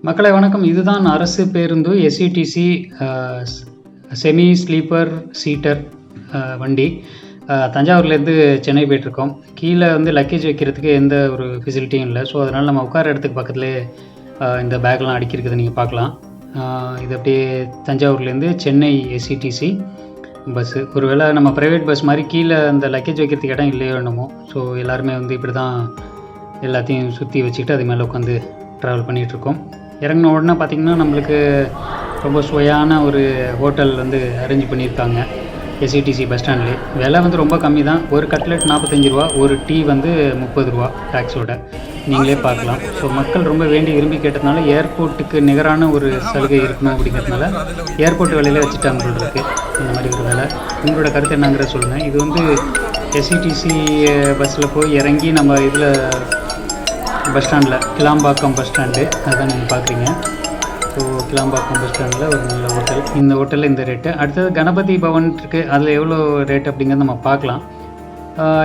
மக்களை வணக்கம். இதுதான் அரசு பேருந்து எஸ்இடிசி செமி ஸ்லீப்பர் சீட்டர் வண்டி. தஞ்சாவூர்லேருந்து சென்னை போயிட்டுருக்கோம். கீழே வந்து லக்கேஜ் வைக்கிறதுக்கு எந்த ஒரு ஃபெசிலிட்டியும் இல்லை. ஸோ அதனால் நம்ம உட்கார இடத்துக்கு பக்கத்துலேயே இந்த பேக்லாம் அடுக்கியிருக்குது நீங்கள் பார்க்கலாம். இது அப்படியே தஞ்சாவூர்லேருந்து சென்னை எஸ்இடிசி பஸ்ஸு. ஒருவேளை நம்ம ப்ரைவேட் பஸ் மாதிரி கீழே அந்த லக்கேஜ் வைக்கிறதுக்கு இடம் இல்லையோ என்னமோ. ஸோ எல்லாருமே வந்து இப்படி தான் எல்லாத்தையும் சுற்றி வச்சுக்கிட்டு அது மேலே உட்காந்து ட்ராவல் பண்ணிகிட்ருக்கோம். இறங்கின உடனே பார்த்திங்கன்னா நம்மளுக்கு ரொம்ப சுவையான ஒரு ஹோட்டல் வந்து அரேஞ்ச் பண்ணியிருக்காங்க எஸ்இடிசி பஸ் ஸ்டாண்ட்லேயே. விலை வந்து ரொம்ப கம்மி தான். ஒரு கட்லெட் 45 ரூபா, ஒரு டீ வந்து 30 ரூபா டேக்ஸோட. நீங்களே பார்க்கலாம். ஸோ மக்கள் ரொம்ப வேண்டி விரும்பி கேட்டதுனால ஏர்போர்ட்டுக்கு நிகரான ஒரு சலுகை இருக்கணும் அப்படிங்கிறதுனால ஏர்போர்ட் விலையில வச்சுட்டாங்க போல் இந்த மாதிரி ஒரு வேலை. உங்களோட கருத்து என்னங்கிறத சொல்லுங்கள். இது வந்து எஸ்இடிசி பஸ்ஸில் போய் இறங்கி நம்ம இதில் பஸ் ஸ்டாண்டில் கிளாம்பாக்கம் பஸ் ஸ்டாண்டு அதுதான் நீங்கள் பார்க்குறீங்க. ஸோ கிளாம்பாக்கம் பஸ் ஸ்டாண்டில் ஒரு நல்ல ஹோட்டல். இந்த ஹோட்டலில் இந்த ரேட்டு. அடுத்தது கணபதி பவன் இருக்குது, அதில் எவ்வளோ ரேட் அப்படிங்கிறத நம்ம பார்க்கலாம்.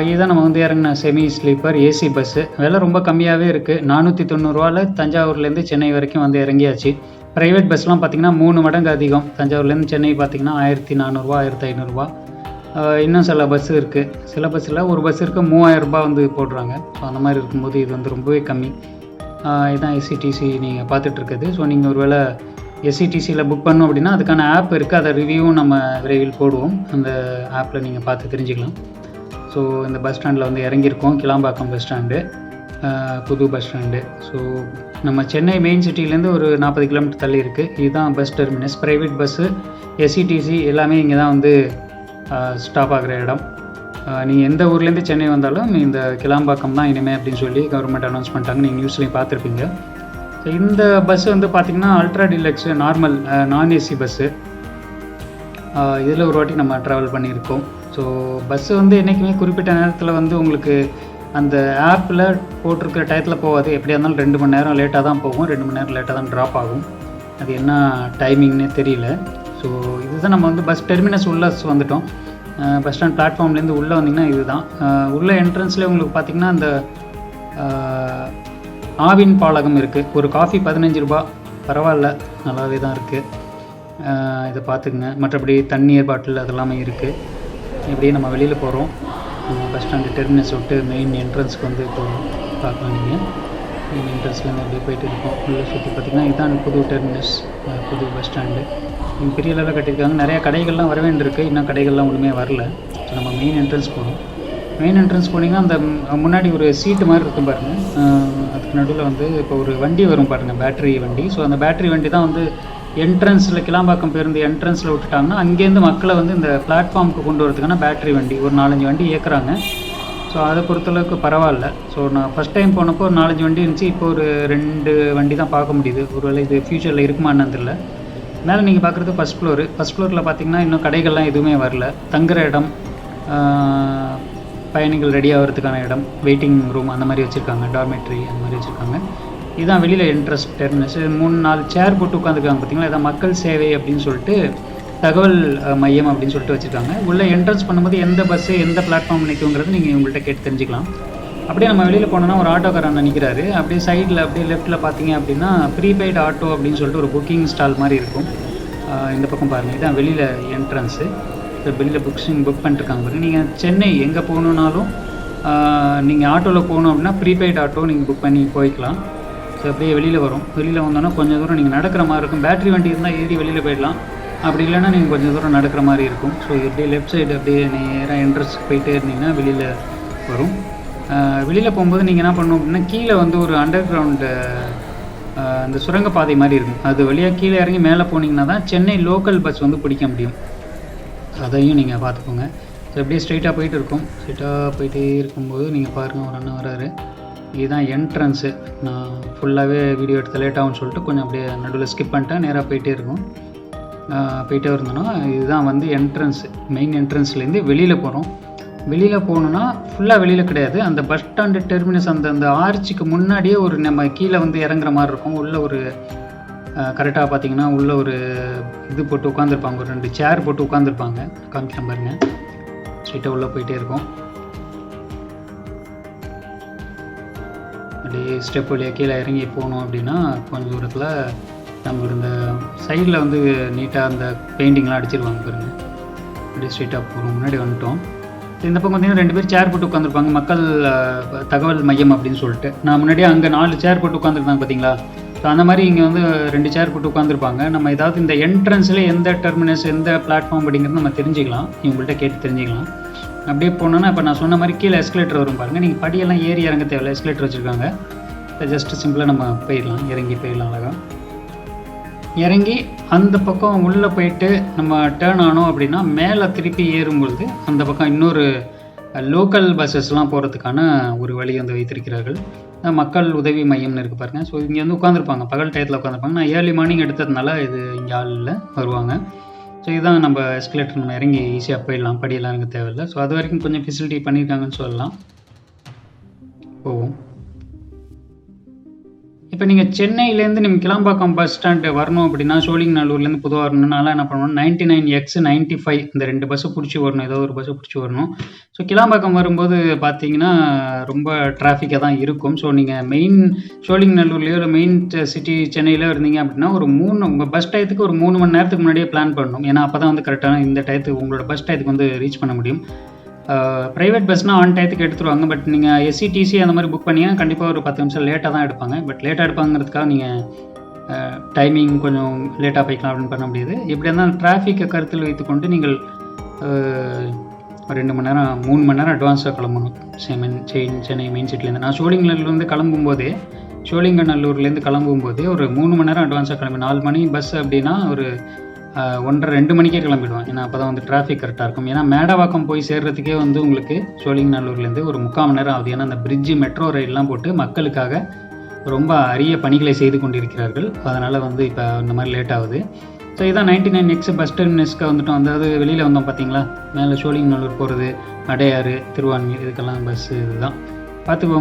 இதுதான் நம்ம வந்து இறங்கின செமி ஸ்லீப்பர் ஏசி பஸ்ஸு. விலை ரொம்ப கம்மியாகவே இருக்குது. 490 ரூபாவில் தஞ்சாவூர்லேருந்து சென்னை வரைக்கும் வந்து இறங்கியாச்சு. ப்ரைவேட் பஸ்லாம் பார்த்திங்கன்னா 3 மடங்கு அதிகம். தஞ்சாவூர்லேருந்து சென்னை பார்த்திங்கன்னா 1400 ரூபா, 1500 இன்னும் சில பஸ்ஸு இருக்குது. சில பஸ்ஸில் ஒரு பஸ் இருக்க 3000 ரூபா வந்து போடுறாங்க. ஸோ அந்த மாதிரி இருக்கும்போது இது வந்து ரொம்பவே கம்மி. இதுதான் எஸ்இடிசி நீங்கள் பார்த்துட்ருக்குது. ஸோ நீங்கள் ஒரு வேளை எஸ்இடிசியில் புக் பண்ணோம் அப்படின்னா அதுக்கான ஆப் இருக்குது. அதை ரிவ்யூவும் நம்ம விரைவில் போடுவோம். அந்த ஆப்பில் நீங்கள் பார்த்து தெரிஞ்சுக்கலாம். ஸோ இந்த பஸ் ஸ்டாண்டில் வந்து இறங்கியிருக்கோம். கிளாம்பாக்கம் பஸ் ஸ்டாண்டு, புது பஸ் ஸ்டாண்டு. ஸோ நம்ம சென்னை மெயின் சிட்டிலேருந்து ஒரு 40 கிலோமீட்டர் தள்ளி இருக்குது. இதுதான் bus terminus. Private bus, SETC எல்லாமே இங்கே தான் வந்து ஸ்டாப் ஆகிற இடம். நீங்கள் எந்த ஊர்லேருந்து சென்னை வந்தாலும் இந்த கிளாம்பாக்கம் தான் இனிமேல் அப்படின்னு சொல்லி கவர்மெண்ட் அனௌன்ஸ் பண்ணிட்டாங்க. நீங்கள் நியூஸ்லேயும் பார்த்துருப்பீங்க. ஸோ இந்த பஸ்ஸு வந்து பார்த்திங்கன்னா அல்ட்ரா டிலக்ஸ் நார்மல் நான் ஏசி பஸ்ஸு. இதில் ஒரு வாட்டி நம்ம ட்ராவல் பண்ணியிருக்கோம். ஸோ பஸ்ஸு வந்து என்றைக்குமே குறிப்பிட்ட நேரத்தில் வந்து உங்களுக்கு அந்த ஆப்பில் போட்டிருக்கிற டயத்தில் போகாது. எப்படியா இருந்தாலும் 2 மணி நேரம் லேட்டாக தான் போகும், 2 மணி நேரம் லேட்டாக தான் ட்ராப் ஆகும். அது என்ன டைமிங்னே தெரியல. ஸோ இதுதான் நம்ம வந்து பஸ் டெர்மினஸ் உள்ளே வந்துட்டோம். பஸ் ஸ்டாண்ட் பிளாட்ஃபார்ம்லேருந்து உள்ளே வந்திங்கன்னா இதுதான். உள்ள என்ட்ரன்ஸ்லேயே உங்களுக்கு பார்த்திங்கன்னா அந்த ஆவின் பாலகம் இருக்குது. ஒரு காஃபி 15 ரூபா, பரவாயில்ல, நல்லாவே தான் இருக்குது. இதை பார்த்துக்குங்க. மற்றபடி தண்ணீர் பாட்டில் அதெல்லாமே இருக்குது. இப்படியே நம்ம வெளியில் போகிறோம். பஸ் ஸ்டாண்டு டெர்மினஸ் விட்டு மெயின் என்ட்ரன்ஸ்க்கு வந்து போகிறோம். பார்க்கலாம் நீங்கள் மெயின் என்ட்ரன்ஸ்லேருந்து அப்படியே போயிட்டு இருக்கோம். உள்ளே சுற்றி பார்த்திங்கன்னா இதுதான் புது டெர்மினஸ், புது பஸ் ஸ்டாண்டு. பெரிய லெவலில் கட்டியிருக்காங்க. நிறையா கடைகள்லாம் வர வேண்டியிருக்கு. இன்னும் கடைகள்லாம் ஒன்றுமே வரல. ஸோ நம்ம மெயின் என்ட்ரன்ஸ் போகணும். மெயின் என்ட்ரன்ஸ் போனீங்கன்னா அந்த முன்னாடி ஒரு சீட்டு மாதிரி இருக்கும் பாருங்கள். அதுக்கு நடுவில் வந்து இப்போ ஒரு வண்டி வரும் பாருங்கள், பேட்டரி வண்டி. ஸோ அந்த பேட்டரி வண்டி தான் வந்து என்ட்ரன்ஸில் கிளாம்பாக்கம் பேருந்து என்ட்ரன்ஸில் விட்டுட்டாங்கன்னா அங்கேருந்து மக்களை வந்து இந்த பிளாட்ஃபார்முக்கு கொண்டு வரதுக்கான பேட்டரி வண்டி ஒரு 4-5 வண்டி இயக்குறாங்க. ஸோ அதை பொறுத்தளவுக்கு பரவாயில்ல. ஸோ நான் ஃபஸ்ட் டைம் போனப்போ ஒரு 4-5 வண்டி இருந்துச்சு. இப்போ ஒரு 2 வண்டி தான் பார்க்க முடியுது. ஒருவேளை இது ஃப்யூச்சரில் இருக்குமான்னு தெரியல. மேலே நீங்கள் பார்க்குறது ஃபஸ்ட் ஃப்ளோரு. ஃபஸ்ட் ஃப்ளோரில் பார்த்திங்கன்னா இன்னும் கடைகள்லாம் எதுவுமே வரல. தங்குற இடம், பயணிகள் ரெடி ஆகிறதுக்கான இடம், வெயிட்டிங் ரூம் அந்த மாதிரி வச்சுருக்காங்க. டார்மெட்ரி அந்த மாதிரி வச்சுருக்காங்க. இதுதான் வெளியில் என்ட்ரன்ஸ் டெர்மினஸ். 3-4 சேர் போட்டு உட்காந்துருக்காங்க பார்த்திங்களா. இதான் மக்கள் சேவை அப்படின்னு சொல்லிட்டு தகவல் மையம் அப்படின்னு சொல்லிட்டு வச்சுருக்காங்க. உள்ளே என்ட்ரன்ஸ் பண்ணும்போது எந்த பஸ்ஸு எந்த பிளாட்ஃபார்ம் நிற்குங்கிறது நீங்கள் உங்கள்கிட்ட கேட்டு தெரிஞ்சுக்கலாம். அப்படியே நம்ம வெளியில் போனோன்னா ஒரு ஆட்டோக்காரர் அண்ணன் நிற்கிறாரு. அப்படியே சைடில் அப்படியே லெஃப்ட்டில் பார்த்தீங்க அப்படின்னா ப்ரீபெய்டு ஆட்டோ அப்படின்னு சொல்லிட்டு ஒரு புக்கிங் ஸ்டால் மாதிரி இருக்கும். இந்த பக்கம் பாருங்கள், இதுதான் வெளியில் என்ட்ரன்ஸு. வெளியில் புக் பண்ணிட்டுருக்காங்க பாருங்கள். நீங்கள் சென்னை எங்கே போகணுன்னாலும் நீங்கள் ஆட்டோவில் போகணும் அப்படின்னா ப்ரீபெய்டு ஆட்டோ நீங்கள் புக் பண்ணி போய்க்கலாம். ஸோ அப்படியே வெளியில் வரும். வெளியில் வந்தோன்னா கொஞ்சம் தூரம் நீங்கள் நடக்கிற மாதிரி இருக்கும். பேட்டரி வண்டி இருந்தால் ஏறி வெளியில் போயிடலாம். அப்படி இல்லைன்னா நீங்கள் கொஞ்சம் தூரம் நடக்கிற மாதிரி இருக்கும். ஸோ அப்படியே லெஃப்ட் சைடு அப்படியே நேராக என்ட்ரன்ஸ் போயிட்டே இருந்தீங்கன்னா வெளியில் வரும். வெளியில் போகும்போது நீங்கள் என்ன பண்ணணும் அப்படின்னா கீழே வந்து ஒரு அண்டர் கிரவுண்டு அந்த சுரங்கப்பாதை மாதிரி இருக்கும். அது வழியாக கீழே இறங்கி மேலே போனீங்கன்னா தான் சென்னை லோக்கல் பஸ் வந்து பிடிக்க முடியும். அதையும் நீங்கள் பார்த்துக்கோங்க. ஸோ அப்படியே ஸ்ட்ரைட்டாக போயிட்டு இருக்கோம். ஸ்ட்ரைட்டாக போயிட்டே இருக்கும்போது நீங்கள் பாருங்கள், ஒரு அண்ணன் வராரு. இதுதான் என்ட்ரன்ஸு. நான் ஃபுல்லாகவே வீடியோ எடுத்து லேட்டாகும்னு சொல்லிட்டு கொஞ்சம் அப்படியே நடுவில் ஸ்கிப் பண்ணிட்டேன். நேராக போயிட்டே இருக்கும். போயிட்டே இருந்தோன்னா இதுதான் வந்து என்ட்ரன்ஸு. மெயின் என்ட்ரன்ஸ்லேருந்து வெளியில் போகிறோம். வெளியில் போகணுன்னா ஃபுல்லாக வெளியில் கிடையாது. அந்த பஸ் ஸ்டாண்டு டெர்மினஸ் அந்த ஆர்ச்சிக்கு முன்னாடியே ஒரு நம்ம கீழே வந்து இறங்குற மாதிரி இருக்கும். உள்ளே ஒரு கரெக்டாக பார்த்தீங்கன்னா உள்ளே ஒரு இது போட்டு உட்காந்துருப்பாங்க. ஒரு 2 சேர் போட்டு உட்காந்துருப்பாங்க. காமிக்கிறேன் பாருங்கள். ஸ்ட்ரைட்டாக உள்ளே போயிட்டே இருக்கும். அப்படியே ஸ்டெப் வழியாக கீழே இறங்கி போனோம் அப்படின்னா கொஞ்சம் தூரத்தில் நம்மளுக்கு இந்த சைடில் வந்து நீட்டாக அந்த பெயிண்டிங்லாம் அடிச்சிருவாங்க பாருங்க. அப்படியே ஸ்ட்ரெயிட்டாக போகிறோம், முன்னாடி வந்துட்டோம். இந்த பக்கம் பார்த்தீங்கன்னா 2 பேர் சேர் போட்டு உட்காந்துருப்பாங்க, மக்கள் தகவல் மையம் அப்படின்னு சொல்லிட்டு. நான் முன்னாடியே அங்கே 4 சேர் போட்டு உட்காந்துருந்தாங்க பார்த்தீங்களா. ஸோ அந்த மாதிரி இங்கே வந்து 2 சேர் போட்டு உட்காந்துருப்பாங்க. நம்ம ஏதாவது இந்த என்ட்ரன்ஸில் எந்த டெர்மினஸ் எந்த பிளாட்ஃபார்ம் அப்படிங்கிறது நம்ம தெரிஞ்சுக்கலாம், இவங்கள்ட்ட கேட்டு தெரிஞ்சுக்கலாம். அப்படியே போனோன்னா இப்போ நான் சொன்ன மாதிரி கீழே எஸ்கலேட்டர் வரும் பாருங்கள். நீங்கள் படியெல்லாம் ஏறி இறங்க தேவையில்லை, எஸ்கலேட்டர் வச்சுருக்காங்க. ஜஸ்ட்டு சிம்பிளாக நம்ம போயிடலாம், இறங்கி போயிடலாம் அழகாக. இறங்கி அந்த பக்கம் உள்ளே போயிட்டு நம்ம டேர்ன் ஆனோம் அப்படின்னா மேலே திருப்பி ஏறும்பொழுது அந்த பக்கம் இன்னொரு லோக்கல் பஸ்ஸஸ்லாம் போகிறதுக்கான ஒரு வழி வந்து வைத்திருக்கிறார்கள். மக்கள் உதவி மையம்னு இருக்குது பாருங்கள். ஸோ இங்கே வந்து உட்காந்துருப்பாங்க, பகல் டயத்தில் உட்காந்துருப்பாங்க. நான் ஏர்லி மார்னிங் எடுத்ததுனால இது இங்கே ஆள் இல்லை, வருவாங்க. ஸோ இதுதான் நம்ம எஸ்கலேட்டர், நம்ம இறங்கி ஈஸியாக போயிடலாம், படியெல்லாம் எனக்கு தேவையில்லை. ஸோ அது வரைக்கும் கொஞ்சம் ஃபெசிலிட்டி பண்ணியிருக்காங்கன்னு சொல்லலாம். போவோம். இப்போ நீங்கள் சென்னையிலேருந்து நீங்கள் கிளாம்பாக்கம் பஸ் ஸ்டாண்டு வரணும் அப்படின்னா, சோழிங்கநல்லூர்லேருந்து பொதுவாக வரணும்னால என்ன பண்ணணும், 99X 95 இந்த 2 பஸ்ஸை பிடிச்சி வரணும், ஏதோ ஒரு பஸ்ஸை பிடிச்சி வரணும். ஸோ கிளாம்பாக்கம் வரும்போது பார்த்தீங்கன்னா ரொம்ப டிராஃபிக்காக தான் இருக்கும். ஸோ நீங்கள் மெயின் சோழிங்கநல்லூர்லேயோ இல்லை மெயின் சிட்டி சென்னையிலோ இருந்தீங்க அப்படின்னா ஒரு 3 உங்கள் பஸ் டயத்துக்கு ஒரு 3 மணி நேரத்துக்கு முன்னாடியே பிளான் பண்ணணும். ஏன்னா அப்போ தான் வந்து கரெக்டான இந்த டயத்துக்கு உங்களோட பஸ் டயத்துக்கு வந்து ரீச் பண்ண முடியும். ப்ரைவேட் பஸ்னால் ஆன் டயத்துக்கு எடுத்துருவாங்க. பட் நீங்கள் SCTC அந்த மாதிரி புக் பண்ணிங்கன்னா கண்டிப்பாக ஒரு 10 நிமிஷம் லேட்டாக தான் எடுப்பாங்க. பட் லேட்டாக எடுப்பாங்கிறதுக்காக நீங்கள் டைமிங் கொஞ்சம் லேட்டாக போய்க்கலாம் அப்படின்னு பண்ண முடியாது. எப்படி இருந்தாலும் டிராஃபிக்கை கருத்தில் வைத்துக்கொண்டு நீங்கள் 2 மணி நேரம் 3 மணி நேரம் அட்வான்ஸாக கிளம்பணும் சென்னை மெயின் சிட்டிலேருந்து. நான் சோழிங்கநல்லூர்லேருந்து கிளம்பும்போதே ஒரு 3 மணி நேரம் அட்வான்ஸாக கிளம்பி 4 மணி பஸ் அப்படின்னா ஒரு 1:30-2 மணிக்கே கிளம்பிடுவேன். ஏன்னா அப்போ தான் வந்து டிராஃபிக் கரெக்டாக இருக்கும். ஏன்னா மேடவாக்கம் போய் சேர்றதுக்கே வந்து உங்களுக்கு சோழிங்கநல்லூர்லேருந்து ஒரு 3/4 மணி நேரம் ஆகுது. ஏன்னா அந்த பிரிட்ஜு மெட்ரோ ரயிலெலாம் போட்டு மக்களுக்காக ரொம்ப அரிய பணிகளை செய்து கொண்டிருக்கிறார்கள். அதனால் வந்து இப்போ இந்த மாதிரி லேட் ஆகுது. ஸோ இதான் 99X பஸ் டெர்மினஸ்க்கு வந்துட்டோம். அதாவது வெளியில் வந்தோம் பார்த்தீங்களா, மேலே சோழிங்கநல்லூர் போகிறது, அடையாறு, திருவான்மியூர், இதுக்கெல்லாம் பஸ்ஸு இதுதான் பார்த்துக்கோங்க.